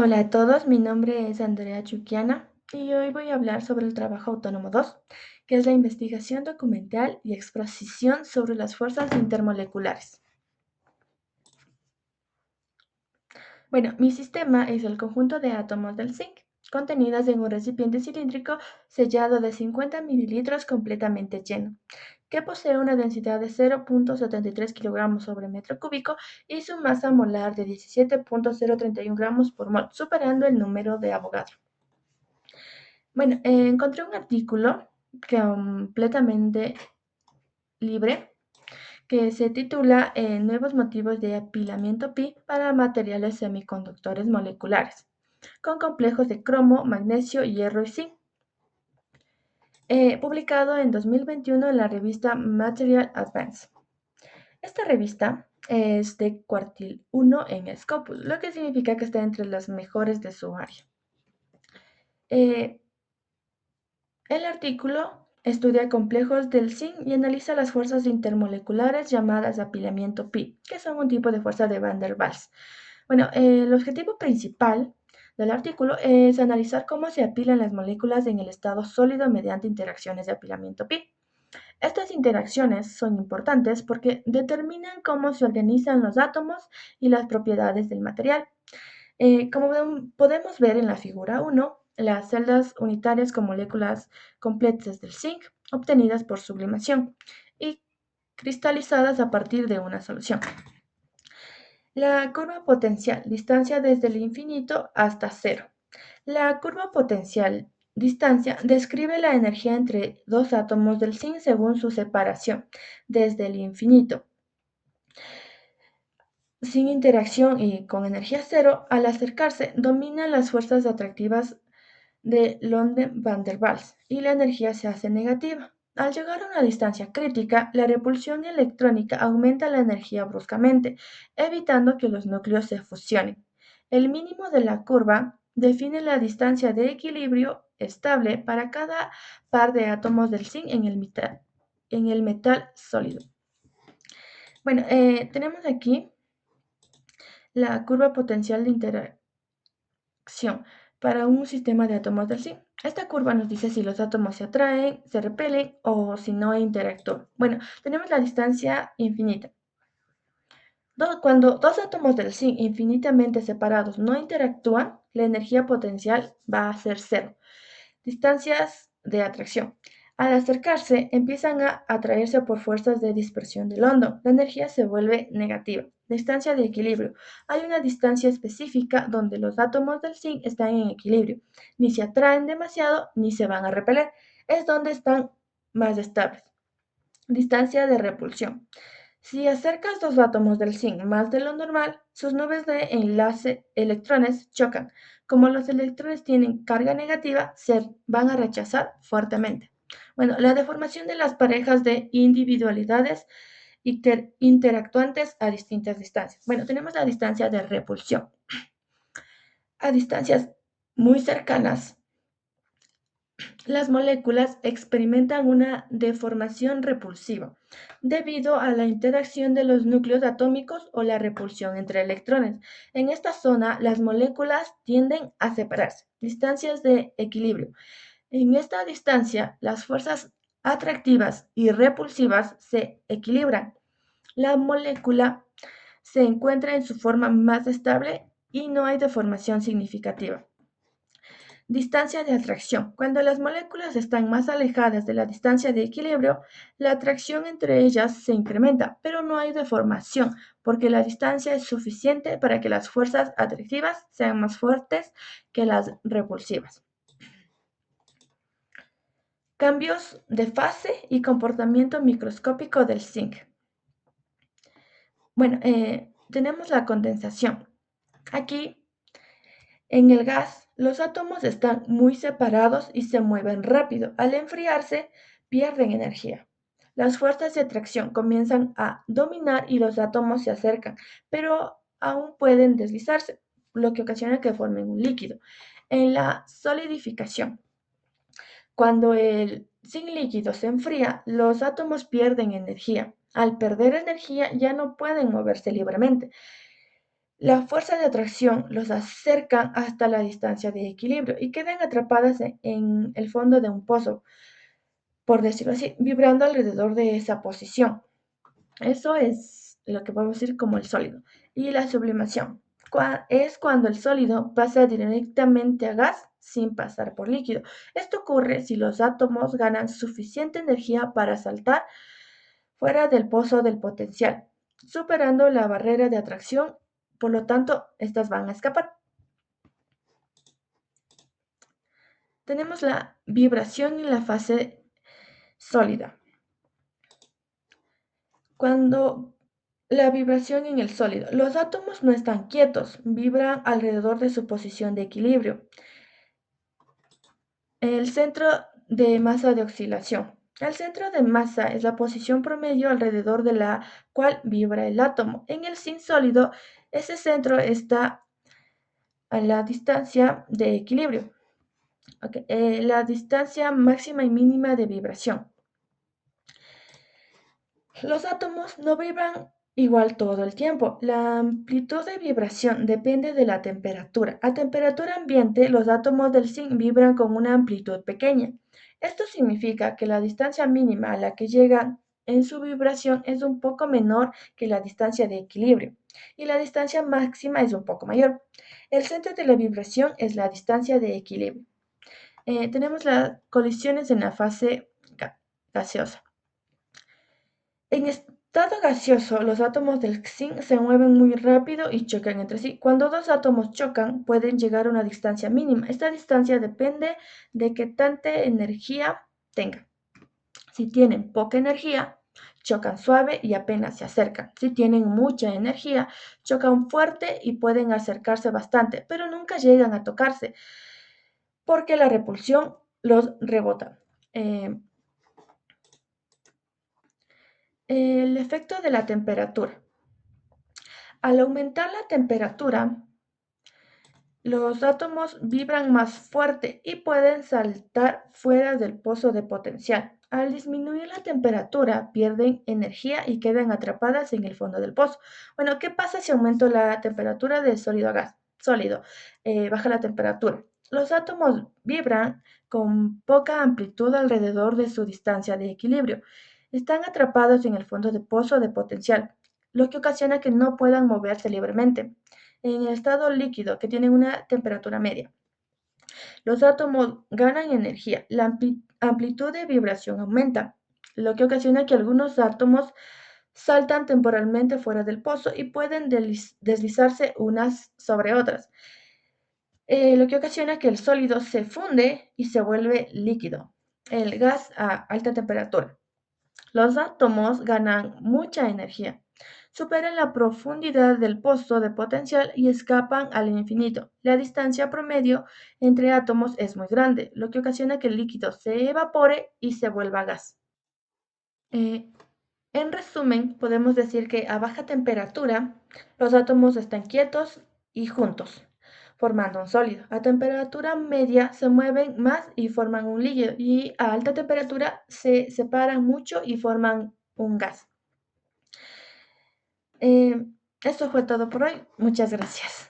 Hola a todos, mi nombre es Andrea Chuquiana y hoy voy a hablar sobre el trabajo autónomo 2, que es la investigación documental y exposición sobre las fuerzas intermoleculares. Bueno, mi sistema es el conjunto de átomos del zinc, contenidos en un recipiente cilíndrico sellado de 50 mililitros completamente lleno, que posee una densidad de 0,73 kilogramos sobre metro cúbico y su masa molar de 17,031 gramos por mol, superando el número de Avogadro. Bueno, encontré un artículo completamente libre que se titula Nuevos motivos de apilamiento pi para materiales semiconductores moleculares, con complejos de cromo, magnesio, hierro y zinc, publicado en 2021 en la revista Material Advance. Esta revista es de cuartil 1 en Scopus, lo que significa que está entre las mejores de su área. Eh, El artículo estudia complejos del zinc y analiza las fuerzas intermoleculares llamadas apilamiento pi, que son un tipo de fuerza de Van der Waals. Bueno, el objetivo principal del artículo es analizar cómo se apilan las moléculas en el estado sólido mediante interacciones de apilamiento pi. Estas interacciones son importantes porque determinan cómo se organizan los átomos y las propiedades del material. Como podemos ver en la figura 1, las celdas unitarias con moléculas completas del zinc obtenidas por sublimación y cristalizadas a partir de una solución. La curva potencial, distancia desde el infinito hasta cero. La curva potencial distancia describe la energía entre dos átomos del zinc según su separación desde el infinito sin interacción y con energía cero. Al acercarse, dominan las fuerzas atractivas de London-Van der Waals y la energía se hace negativa. Al llegar a una distancia crítica, la repulsión electrónica aumenta la energía bruscamente, evitando que los núcleos se fusionen. El mínimo de la curva define la distancia de equilibrio estable para cada par de átomos del zinc en el metal sólido. Bueno, tenemos aquí la curva potencial de interacción para un sistema de átomos del zinc. Esta curva nos dice si los átomos se atraen, se repelen o si no interactúan. Bueno, tenemos la distancia infinita. Cuando dos átomos del zinc infinitamente separados no interactúan, la energía potencial va a ser cero. Distancias de atracción. Al acercarse, empiezan a atraerse por fuerzas de dispersión de London. La energía se vuelve negativa. Distancia de equilibrio. Hay una distancia específica donde los átomos del zinc están en equilibrio. Ni se atraen demasiado ni se van a repeler. Es donde están más estables. Distancia de repulsión. Si acercas dos átomos del zinc más de lo normal, sus nubes de enlace electrones chocan. Como los electrones tienen carga negativa, se van a rechazar fuertemente. Bueno, la deformación de las parejas de individualidades interactuantes a distintas distancias. Bueno, tenemos la distancia de repulsión. A distancias muy cercanas, las moléculas experimentan una deformación repulsiva debido a la interacción de los núcleos atómicos o la repulsión entre electrones. En esta zona, las moléculas tienden a separarse. Distancias de equilibrio. En esta distancia, las fuerzas atractivas y repulsivas se equilibran. La molécula se encuentra en su forma más estable y no hay deformación significativa. Distancia de atracción. Cuando las moléculas están más alejadas de la distancia de equilibrio, la atracción entre ellas se incrementa, pero no hay deformación, porque la distancia es suficiente para que las fuerzas atractivas sean más fuertes que las repulsivas. Cambios de fase y comportamiento microscópico del zinc. Bueno, tenemos la condensación. Aquí en el gas, los átomos están muy separados y se mueven rápido. Al enfriarse, pierden energía. Las fuerzas de atracción comienzan a dominar y los átomos se acercan, pero aún pueden deslizarse, lo que ocasiona que formen un líquido. En la solidificación, cuando el zinc líquido se enfría, los átomos pierden energía. Al perder energía ya no pueden moverse libremente. La fuerza de atracción los acerca hasta la distancia de equilibrio y quedan atrapadas en el fondo de un pozo, por decirlo así, vibrando alrededor de esa posición. Eso es lo que podemos decir como el sólido. Y la sublimación es cuando el sólido pasa directamente a gas sin pasar por líquido. Esto ocurre si los átomos ganan suficiente energía para saltar fuera del pozo del potencial, superando la barrera de atracción, por lo tanto, estas van a escapar. Tenemos la vibración en la fase sólida. Cuando la vibración en el sólido, los átomos no están quietos, vibran alrededor de su posición de equilibrio, el centro de masa de oscilación. El centro de masa es la posición promedio alrededor de la cual vibra el átomo. En el sin sólido, ese centro está a la distancia de equilibrio, la distancia máxima y mínima de vibración. Los átomos no vibran igual todo el tiempo. La amplitud de vibración depende de la temperatura. A temperatura ambiente, los átomos del zinc vibran con una amplitud pequeña. Esto significa que la distancia mínima a la que llegan en su vibración es un poco menor que la distancia de equilibrio y la distancia máxima es un poco mayor. El centro de la vibración es la distancia de equilibrio. Tenemos las colisiones en la fase gaseosa. En estado gaseoso, los átomos del zinc se mueven muy rápido y chocan entre sí. Cuando dos átomos chocan, pueden llegar a una distancia mínima. Esta distancia depende de qué tanta energía tengan. Si tienen poca energía, chocan suave y apenas se acercan. Si tienen mucha energía, chocan fuerte y pueden acercarse bastante, pero nunca llegan a tocarse porque la repulsión los rebota. Eh, el efecto de la temperatura. Al aumentar la temperatura, los átomos vibran más fuerte y pueden saltar fuera del pozo de potencial. Al disminuir la temperatura, pierden energía y quedan atrapadas en el fondo del pozo. Bueno, ¿qué pasa si aumento la temperatura de sólido a gas? Sólido, baja la temperatura. Los átomos vibran con poca amplitud alrededor de su distancia de equilibrio. Están atrapados en el fondo del pozo de potencial, lo que ocasiona que no puedan moverse libremente en el estado líquido, que tienen una temperatura media. Los átomos ganan energía, la amplitud de vibración aumenta, lo que ocasiona que algunos átomos saltan temporalmente fuera del pozo y pueden deslizarse unas sobre otras, lo que ocasiona que el sólido se funde y se vuelve líquido, el gas a alta temperatura. Los átomos ganan mucha energía, superan la profundidad del pozo de potencial y escapan al infinito. La distancia promedio entre átomos es muy grande, lo que ocasiona que el líquido se evapore y se vuelva gas. Eh, en resumen, podemos decir que a baja temperatura los átomos están quietos y juntos, formando un sólido. A temperatura media se mueven más y forman un líquido y a alta temperatura se separan mucho y forman un gas. Esto fue todo por hoy. Muchas gracias.